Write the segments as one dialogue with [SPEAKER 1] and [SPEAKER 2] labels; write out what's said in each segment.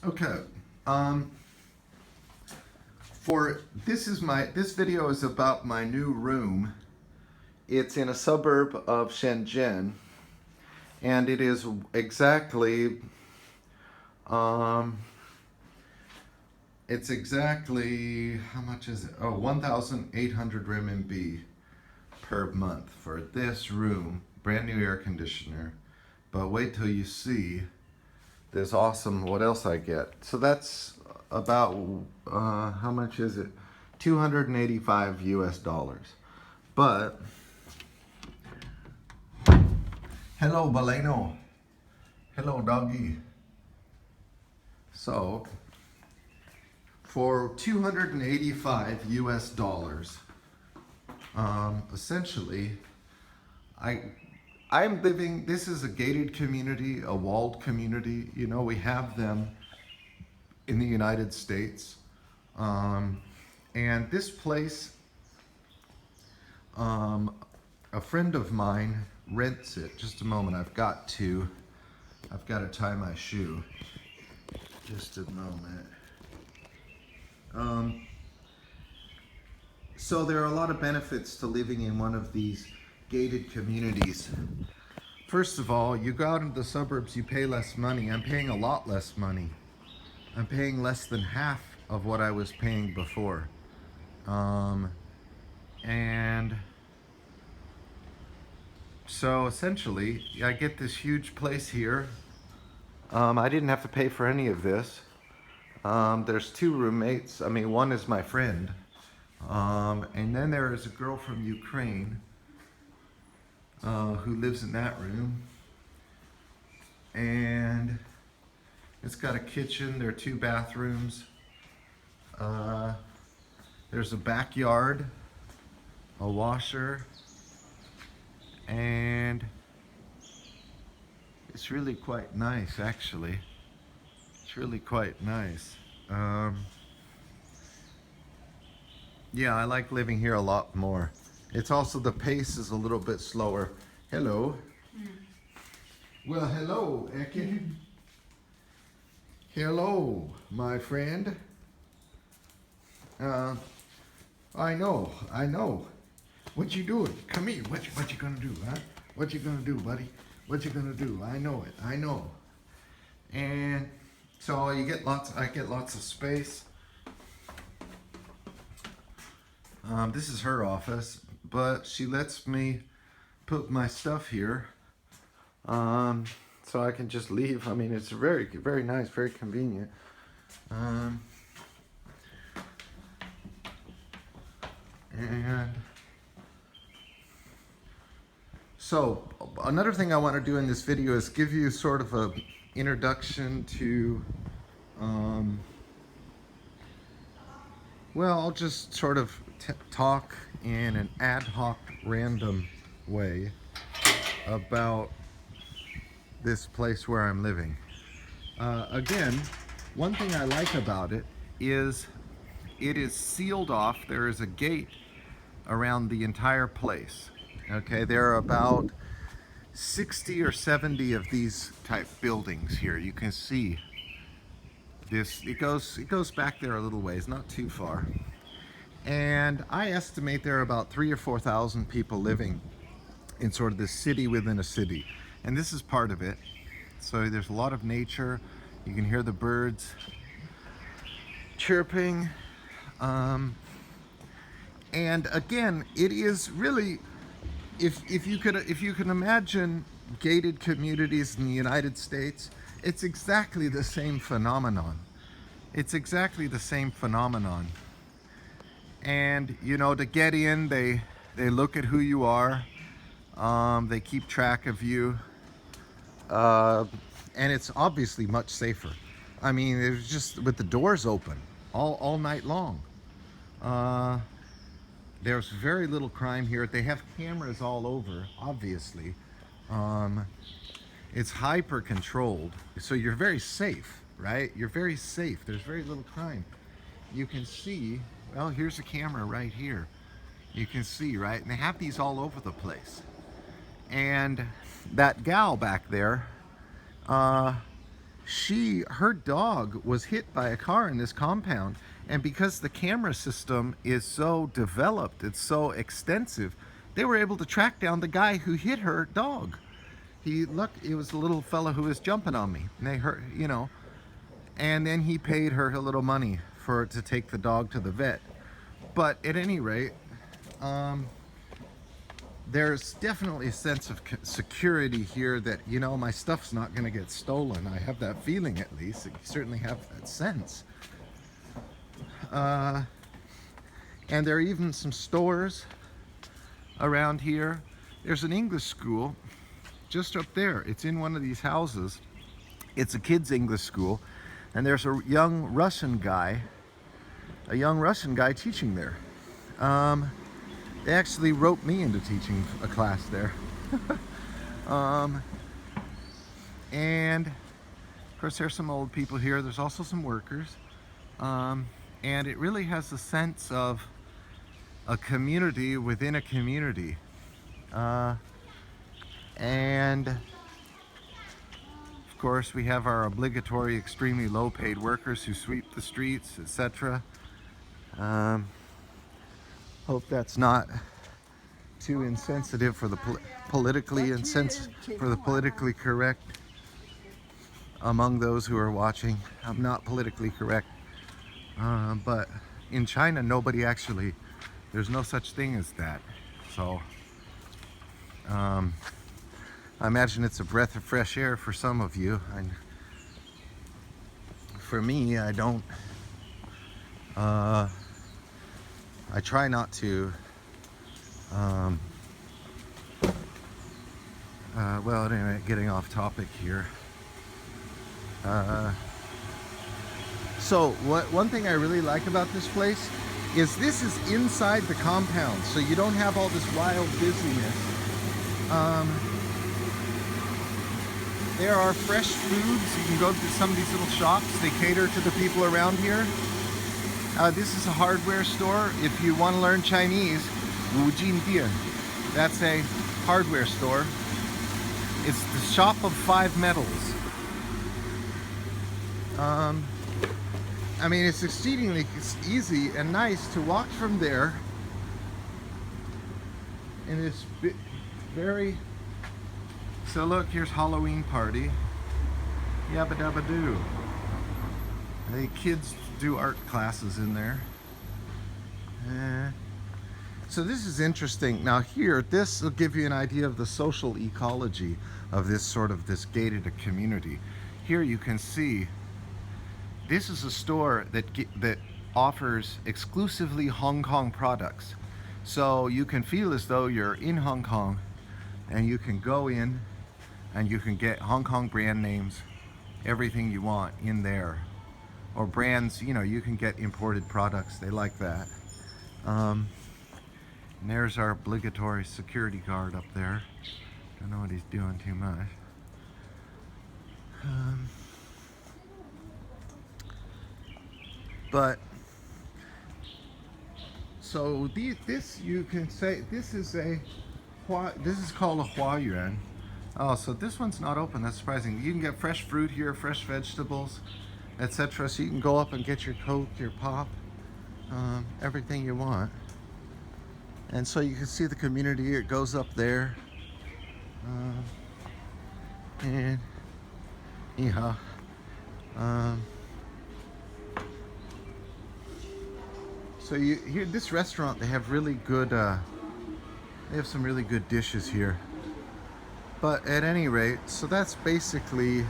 [SPEAKER 1] Okay. Um, this video is about my new room. It's in a suburb of Shenzhen, and it is exactly um, it's exactly how much is it? Oh, 1,800 renminbi per month for this room. Brand new air conditioner. But wait till you see this awesome what else I get. So that's about how much is it? 285 US dollars. But hello Baleno. Hello doggy. So for 285 US dollars, essentially I'm living, this is a gated community, a walled community. You know, we have them in the United States. And this place, a friend of mine rents it. Just a moment, I've got to tie my shoe. Just a moment. So there are a lot of benefits to living in one of these gated communities. First of all, you go out into the suburbs, you pay less money. I'm paying a lot less money. I'm paying less than half of what I was paying before. And so essentially, I get this huge place here. I didn't have to pay for any of this. There's two roommates. I mean, one is my friend. And then there is a girl from Ukraine who lives in that room. And it's got a kitchen. There are two bathrooms. There's a backyard, a washer, and it's really quite nice, actually. It's really quite nice. Yeah, I like living here a lot more. It's also, the pace is a little bit slower. Hello. Well, hello, Eke. Hello, my friend. I know. What you doing? Come here. What you gonna do, huh? What you gonna do, buddy? What you gonna do? I know it. I know. And so I get lots of space. This is her office, but she lets me put my stuff here. So I can just leave. I mean, it's very, very nice, very convenient. And so another thing I want to do in this video is give you sort of a introduction to, well, I'll just sort of talk in an ad hoc, random way about this place where I'm living. Again, one thing I like about it is sealed off. There is a gate around the entire place. Okay, there are about 60 or 70 of these type buildings here. You can see this, it goes back there a little ways, not too far. And I estimate there are about 3,000 or 4,000 people living in sort of this city within a city. And this is part of it. So there's a lot of nature. You can hear the birds chirping. And again, it is really, if you can imagine gated communities in the United States, it's exactly the same phenomenon. It's exactly the same phenomenon. And you know, to get in, they look at who you are. They keep track of you. And it's obviously much safer. I mean, it's just with the doors open all night long. There's very little crime here. They have cameras all over, obviously. It's hyper controlled, so you're very safe, right? You're very safe. There's very little crime. You can see, well, here's a camera right here. You can see, right? And they have these all over the place. And that gal back there, her dog was hit by a car in this compound, and because the camera system is so developed, it's so extensive, they were able to track down the guy who hit her dog. It was the little fella who was jumping on me, and they hurt, and then he paid her a little money to take the dog to the vet. But at any rate, there's definitely a sense of security here that, my stuff's not going to get stolen. I have that feeling, at least. You certainly have that sense. And there are even some stores around here. There's an English school just up there. It's in one of these houses. It's a kids' English school. And there's a young Russian guy teaching there. They actually roped me into teaching a class there. And of course there's some old people here. There's also some workers. And it really has a sense of a community within a community. And of course we have our obligatory extremely low paid workers who sweep the streets, etc. Hope that's not too insensitive for the politically correct among those who are watching. I'm not politically correct, but in China there's no such thing as that. So I imagine it's a breath of fresh air for some of you. For me, I don't. I try not to. Well, anyway, getting off topic here. So, one thing I really like about this place is this is inside the compound, so you don't have all this wild busyness. There are fresh foods. You can go to some of these little shops. They cater to the people around here. This is a hardware store. If you want to learn Chinese, Wu Jin Dian. That's a hardware store. It's the shop of 5 metals. I mean, it's exceedingly easy and nice to walk from there in this very... So look, here's Halloween party. Yabba dabba doo. The kids do art classes in there. So this is interesting. Now here, this will give you an idea of the social ecology of this gated community. Here you can see this is a store that offers exclusively Hong Kong products. So you can feel as though you're in Hong Kong, and you can go in and you can get Hong Kong brand names, everything you want in there. Or brands, you can get imported products. They like that. And there's our obligatory security guard up there. Don't know what he's doing too much. But so this you can say this is called a Huayuan. Oh, so this one's not open. That's surprising. You can get fresh fruit here, fresh vegetables, etc. So you can go up and get your Coke, your pop, everything you want. And so you can see the community. It goes up there. And yeah. So here, this restaurant, they have really good. They have some really good dishes here. But at any rate, so that's basically.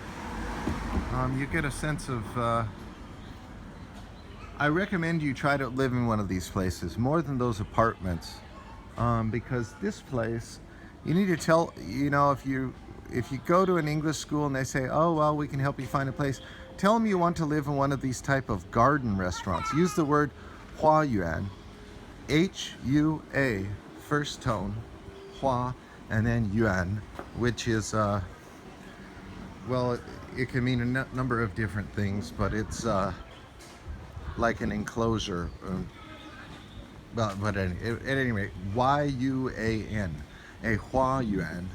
[SPEAKER 1] You get a sense of. I recommend you try to live in one of these places more than those apartments, because this place, you need to tell. If you go to an English school and they say, "Oh well, we can help you find a place," tell them you want to live in one of these type of garden restaurants. Use the word Huayuan, H-U-A, first tone, Hua, and then Yuan, which is well, it can mean a number of different things, but it's like an enclosure. But at any rate, Y-U-A-N, a Huayuan.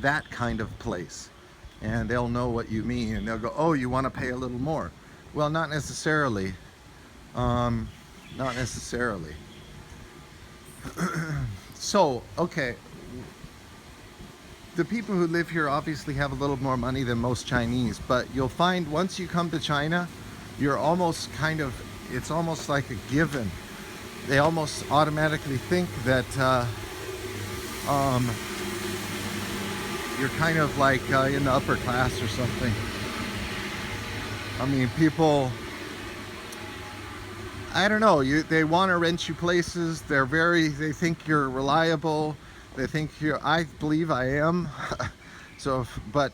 [SPEAKER 1] that kind of place. And they'll know what you mean, and they'll go, oh, you want to pay a little more. Well, not necessarily. Not necessarily. So, okay, the people who live here obviously have a little more money than most Chinese, but you'll find once you come to China, you're almost kind of, it's almost like a given. They almost automatically think that you're kind of like in the upper class or something. I mean, people, I don't know, they want to rent you places. They think you're reliable. They think you're, I believe I am. So, but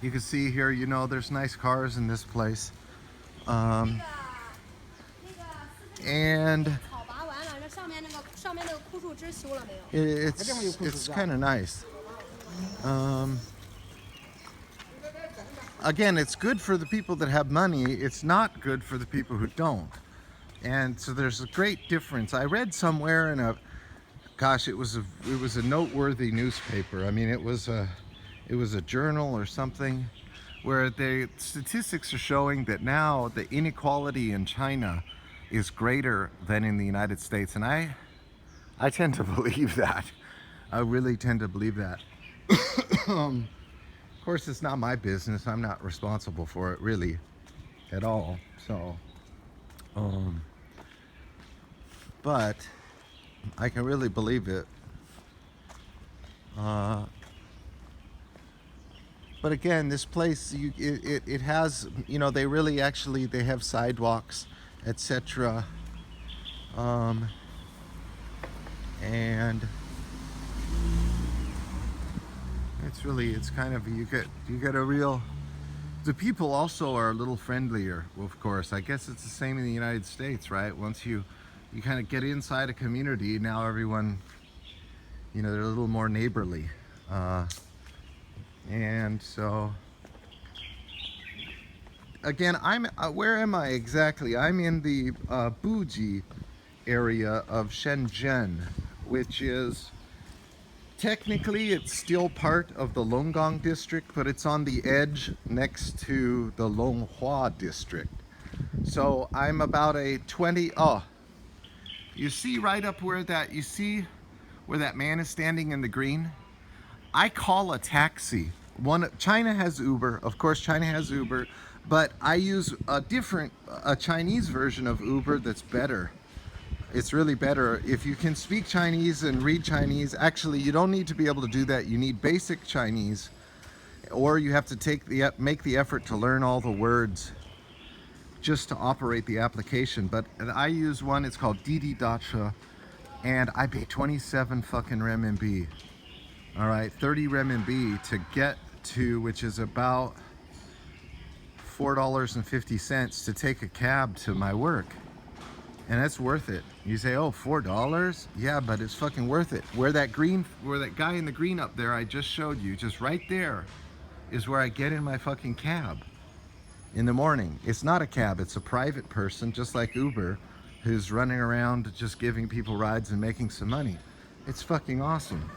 [SPEAKER 1] you can see here, you know, there's nice cars in this place. And it's kind of nice. Again, it's good for the people that have money. It's not good for the people who don't. And so there's a great difference. I read somewhere in gosh, it was a noteworthy newspaper. I mean, it was a journal or something, where the statistics are showing that now the inequality in China is greater than in the United States, and I tend to believe that. I really tend to believe that. Of course, it's not my business. I'm not responsible for it really at all. So, but I can really believe it. But again, this place, it has, you know, they really actually, they have sidewalks, etc. And it's kind of, you get a real, the people also are a little friendlier, of course. I guess it's the same in the United States, right? Once you kind of get inside a community, now everyone, you know, they're a little more neighborly. And so, again, where am I exactly? I'm in the Buji area of Shenzhen, which is, technically it's still part of the Longgang district, but it's on the edge next to the Longhua district. So I'm about a 20, you see right up where that, you see where that man is standing in the green? I call a taxi. China has Uber, of course China has Uber, but I use a Chinese version of Uber that's better. It's really better. If you can speak Chinese and read Chinese, actually you don't need to be able to do that. You need basic Chinese, or you have to make the effort to learn all the words just to operate the application. But I use one, it's called Didi Dacha, and I pay 27 fucking renminbi. All right, 30 renminbi to get to, which is about $4.50 to take a cab to my work. And that's worth it. You say, oh, $4? Yeah, but it's fucking worth it. Where that guy in the green up there I just showed you, just right there, is where I get in my fucking cab in the morning. It's not a cab, it's a private person, just like Uber, who's running around just giving people rides and making some money. It's fucking awesome.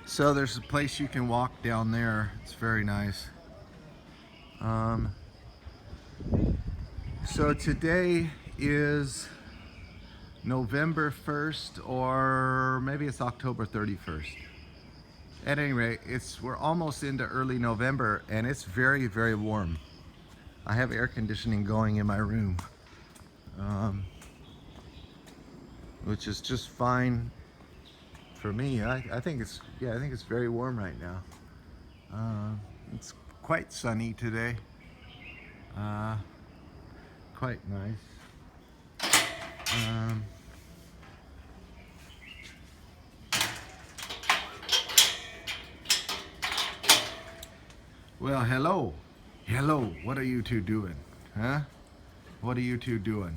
[SPEAKER 1] So there's a place you can walk down there. It's very nice. So today is November 1st, or maybe it's October 31st. At any rate, we're almost into early November, and it's very, very warm. I have air conditioning going in my room, which is just fine for me. I think it's very warm right now. It's quite sunny today. Quite nice. Well, hello. What are you two doing? Huh? What are you two doing?